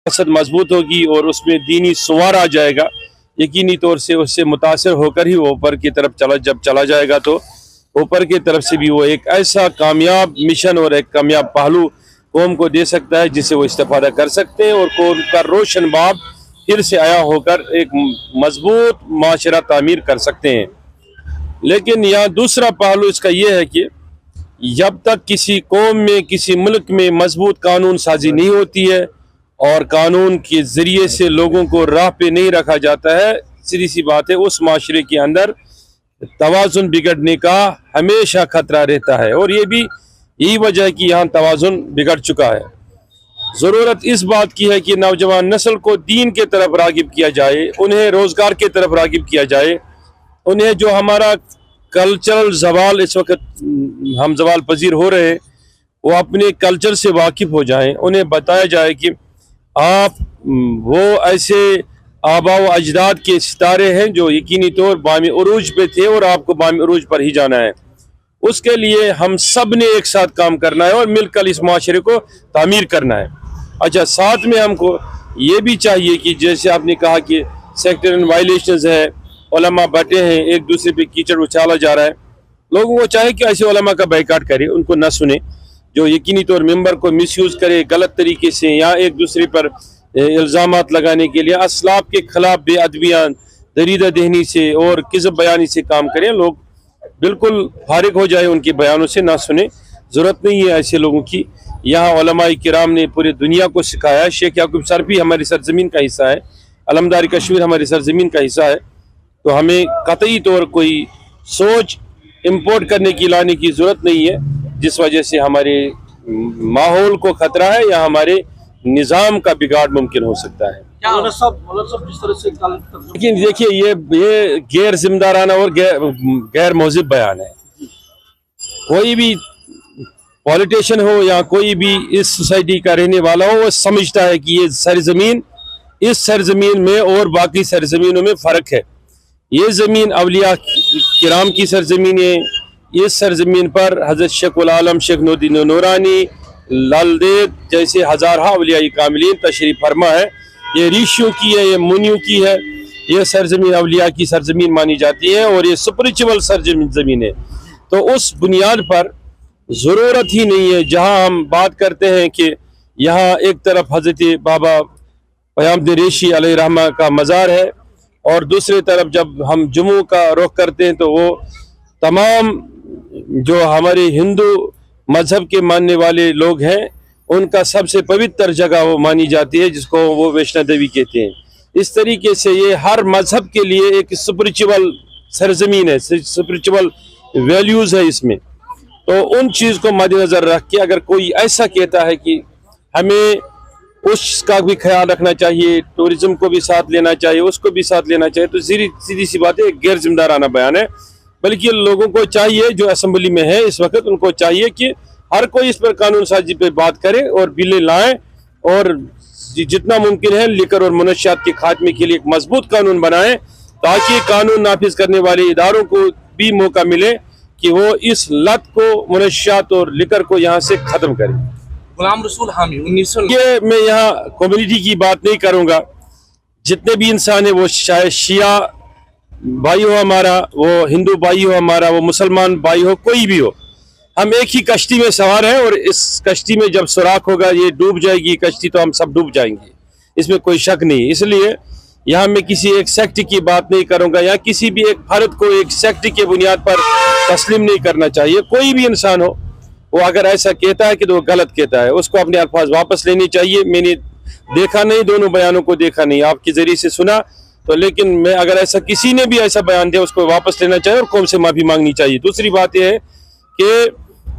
मकसद मजबूत होगी और उसमें दीनी सुवार आ जाएगा, यकीनी तौर से उससे मुतासर होकर ही वो ऊपर की तरफ जब चला जाएगा तो ऊपर की तरफ से भी वो एक ऐसा कामयाब मिशन और एक कामयाब पहलू कौम को दे सकता है जिससे वो इस्तेफादा कर सकते हैं और कौम का रोशन बाब फिर से आया होकर एक मजबूत माशरा तामीर कर सकते हैं। लेकिन यहाँ दूसरा पहलू इसका ये है कि जब तक किसी कौम में किसी मुल्क में मजबूत कानून साजी नहीं होती है और कानून के ज़रिए से लोगों को राह पे नहीं रखा जाता है, सीधी सी बात है उस माशरे के अंदर तवाज़ुन बिगड़ने का हमेशा खतरा रहता है। और ये भी यही वजह है कि यहाँ तवाज़ुन बिगड़ चुका है। ज़रूरत इस बात की है कि नौजवान नस्ल को दीन के तरफ रागिब किया जाए, उन्हें रोज़गार के तरफ रागिब किया जाए, उन्हें जो हमारा कल्चरल जवाल इस वक्त हम जवाल पजीर हो रहे हैं वो अपने कल्चर से वाकिफ़ हो जाएं। उन्हें बताया जाए कि आप वो ऐसे आबा व अजदाद के सितारे हैं जो यकीनी तौर बामी उरूज पे थे और आपको बामी उरूज पर ही जाना है। उसके लिए हम सब ने एक साथ काम करना है और मिलकर इस माशरे को तामीर करना है। अच्छा, साथ में हमको ये भी चाहिए कि जैसे आपने कहा कि सेक्टरल वायलेशंस है, उलमा बैठे हैं, एक दूसरे पे कीचड़ उछाला जा रहा है, लोगों को चाहे कि ऐसे उलमा का बाइकाट करे, उनको न सुने जो यकीनी तौर मेंबर को मिसयूज़ करे गलत तरीके से या एक दूसरे पर इल्ज़ामात लगाने के लिए असलाफ के खिलाफ बेअदबियाँ दरीदा दहनी से और किज़्ब बयानी से काम करें। लोग बिल्कुल फारिग हो जाए उनके बयानों से, ना सुने, ज़रूरत नहीं है ऐसे लोगों की। यहाँ उलमाए किराम ने पूरी दुनिया को सिखाया है। शेख याकूब सरफी हमारी सरजमीन का हिस्सा है, अलमदारी कश्मीर हमारी सरजमीन का हिस्सा है, तो हमें कतई तौर कोई सोच इंपोर्ट करने की लाने की ज़रूरत नहीं है जिस वजह से हमारे माहौल को खतरा है या हमारे निज़ाम का बिगाड़ मुमकिन हो सकता है। लेकिन देखिए ये गैर जिम्मेदाराना और गैर मौजिब बयान है। कोई भी पॉलिटिशियन हो या कोई भी इस सोसाइटी का रहने वाला हो वो समझता है कि ये सरजमीन, इस सरजमीन में और बाकी सरजमीनों में फ़र्क है। ये ज़मीन अवलिया किराम की सरजमीन है। इस सरजमीन पर हज़रत शेख उल आलम शेख नूरुद्दीन नूरानी, लालदेद जैसे हज़ारा अवलिया कामिलीन तशरीफ़ फरमा है। ये ऋषियों की है, ये मुनियों की है, ये सरजमीन अवलिया की सरजमीन मानी जाती है और ये स्पिरिचुअल सरजमीन है। तो उस बुनियाद पर ज़रूरत ही नहीं है, जहाँ हम बात करते हैं कि यहाँ एक तरफ हज़रत बाबा क़यामुद्दीन रेशी अलैहि रहमा का मज़ार है और दूसरी तरफ जब हम जम्मू का रुख करते हैं तो वो तमाम जो हमारे हिंदू मज़हब के मानने वाले लोग हैं उनका सबसे पवित्र जगह वो मानी जाती है जिसको वो वैष्णो देवी कहते हैं। इस तरीके से ये हर मज़हब के लिए एक स्पिरिचुअल सरजमीन है, स्पिरिचुअल वैल्यूज़ है इसमें। तो उन चीज़ को मद्देनज़र रख के अगर कोई ऐसा कहता है कि हमें उसका भी ख्याल रखना चाहिए, टूरिज़्म को भी साथ लेना चाहिए, उसको भी साथ लेना चाहिए, तो सीधी सी बात है, एक गैर जिम्मेदाराना बयान है। बल्कि लोगों को चाहिए जो असम्बली में है इस वक्त, उनको चाहिए कि हर कोई इस पर कानून साजी पे बात करे और बिलें लाएं और जितना मुमकिन है लिकर और मुनशियात के खात्मे के लिए एक मजबूत कानून बनाएं ताकि कानून नाफिज करने वाले इदारों को भी मौका मिले कि वो इस लत को, मुनशियात और लिकर को यहाँ से ख़त्म करें। गुलाम रसूल हामी 1900 ये मैं यहाँ कम्युनिटी की बात नहीं करूँगा, जितने भी इंसान है वो चाहे शिया भाई हो हमारा, वो हिंदू भाई हो हमारा, वो मुसलमान भाई हो, कोई भी हो, हम एक ही कश्ती में सवार हैं और इस कश्ती में जब सुराख होगा ये डूब जाएगी कश्ती तो हम सब डूब जाएंगे, इसमें कोई शक नहीं। इसलिए यहाँ मैं किसी एक सेक्ट की बात नहीं करूँगा या किसी भी एक फर्द को एक सेक्ट के बुनियाद पर तस्लीम नहीं करना चाहिए। कोई भी इंसान हो वो अगर ऐसा कहता है कि तो वो गलत कहता है, उसको अपने अल्फाज वापस लेने चाहिए। मैंने देखा नहीं, दोनों बयानों को देखा नहीं, आपके ज़रिए से सुना तो, लेकिन मैं अगर ऐसा किसी ने भी ऐसा बयान दिया उसको वापस लेना चाहिए और कौम से माफ़ी मांगनी चाहिए। दूसरी बात यह है कि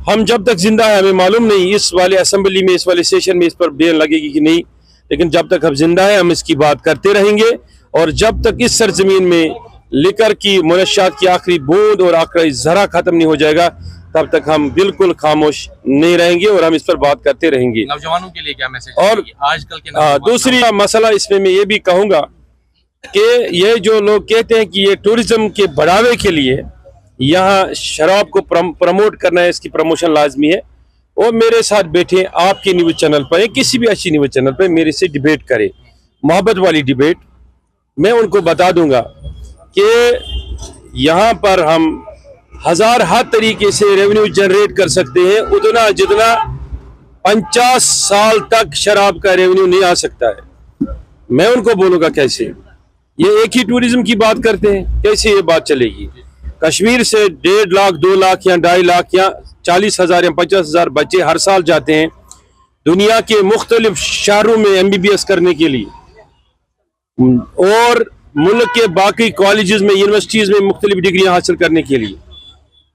हम जब तक जिंदा है हमें मालूम नहीं इस वाले असम्बली में, इस वाले सेशन में इस पर बैन लगेगी कि नहीं, लेकिन जब तक हम जिंदा है हम इसकी बात करते रहेंगे और जब तक इस सरजमीन में लिकर की मुनशियात की आखिरी बूंद और आखिरी ज़रा ख़त्म नहीं हो जाएगा तब तक हम बिल्कुल खामोश नहीं रहेंगे और हम इस पर बात करते रहेंगे। नौजवानों के लिए क्या मैसेज और आजकल के दूसरी मसला इसमें मैं ये भी कहूँगा कि ये जो लोग कहते हैं कि ये टूरिज्म के बढ़ावे के लिए यहाँ शराब को प्रमोट करना है, इसकी प्रमोशन लाजमी है, وہ میرے ساتھ بیٹھے آپ کے نیوز چینل پر کسی بھی اچھی نیوز چینل پر میرے سے ڈیبیٹ کرے, محبت والی ڈیبیٹ. میں ان کو بتا دوں گا کہ یہاں پر ہم ہر طریقے سے ریونیو جنریٹ کر سکتے ہیں اتنا جتنا 50 سال تک شراب کا ریونیو نہیں آ سکتا ہے. میں ان کو بولوں گا کیسے یہ ایک ہی ٹوریزم کی بات کرتے ہیں, کیسے یہ بات چلے گی. کشمیر سے 1.5 لاکھ 2 لاکھ یا 2.5 لاکھ یا 40,000 یا 50,000 بچے ہر سال جاتے ہیں دنیا کے مختلف شہروں میں MBBS کرنے کے لیے, اور ملک کے باقی کالجز میں یونیورسٹیز میں مختلف ڈگریاں حاصل کرنے کے لیے.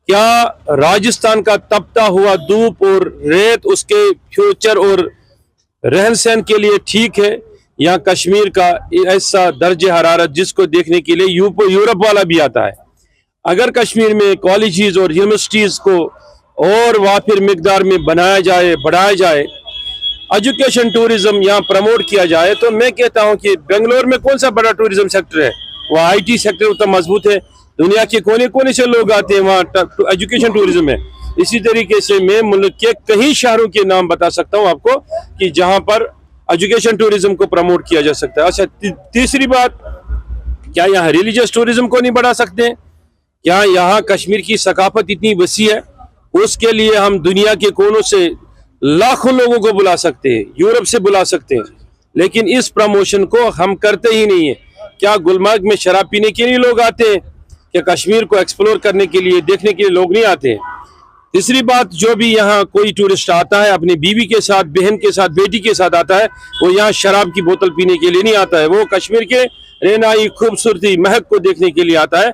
کیا راجستھان کا تپتا ہوا دھوپ اور ریت اس کے فیوچر اور رہن سہن کے لیے ٹھیک ہے, یا کشمیر کا ایسا درجہ حرارت جس کو دیکھنے کے لیے یورپ والا بھی آتا ہے. اگر کشمیر میں کالجز اور یونیورسٹیز کو اور وافر مقدار میں بنایا جائے, بڑھایا جائے, ایجوکیشن ٹوریزم یہاں پروموٹ کیا جائے, تو میں کہتا ہوں کہ بنگلور میں کون سا بڑا ٹوریزم سیکٹر ہے, وہ IT سیکٹر اتنا مضبوط ہے, دنیا کے کونے کونے سے لوگ آتے ہیں, وہاں ایجوکیشن ٹوریزم ہے. اسی طریقے سے میں ملک کے کئی شہروں کے نام بتا سکتا ہوں آپ کو کہ جہاں پر ایجوکیشن ٹوریزم کو پروموٹ کیا جا سکتا ہے. اچھا, تیسری بات, کیا یہاں ریلیجس ٹوریزم کو نہیں بڑھا سکتے ہیں؟ کیا یہاں کشمیر کی ثقافت اتنی وسیع ہے, اس کے لیے ہم دنیا کے کونوں سے لاکھوں لوگوں کو بلا سکتے ہیں, یورپ سے بلا سکتے ہیں, لیکن اس پروموشن کو ہم کرتے ہی نہیں ہیں. کیا گلمرگ میں شراب پینے کے لیے لوگ آتے ہیں, کہ کشمیر کو ایکسپلور کرنے کے لیے, دیکھنے کے لیے لوگ نہیں آتے ہیں؟ تیسری بات, جو بھی یہاں کوئی ٹورسٹ آتا ہے اپنی بیوی کے ساتھ, بہن کے ساتھ, بیٹی کے ساتھ آتا ہے, وہ یہاں شراب کی بوتل پینے کے لیے نہیں آتا ہے, وہ کشمیر کے رہنائی خوبصورتی مہک کو دیکھنے کے لیے آتا ہے.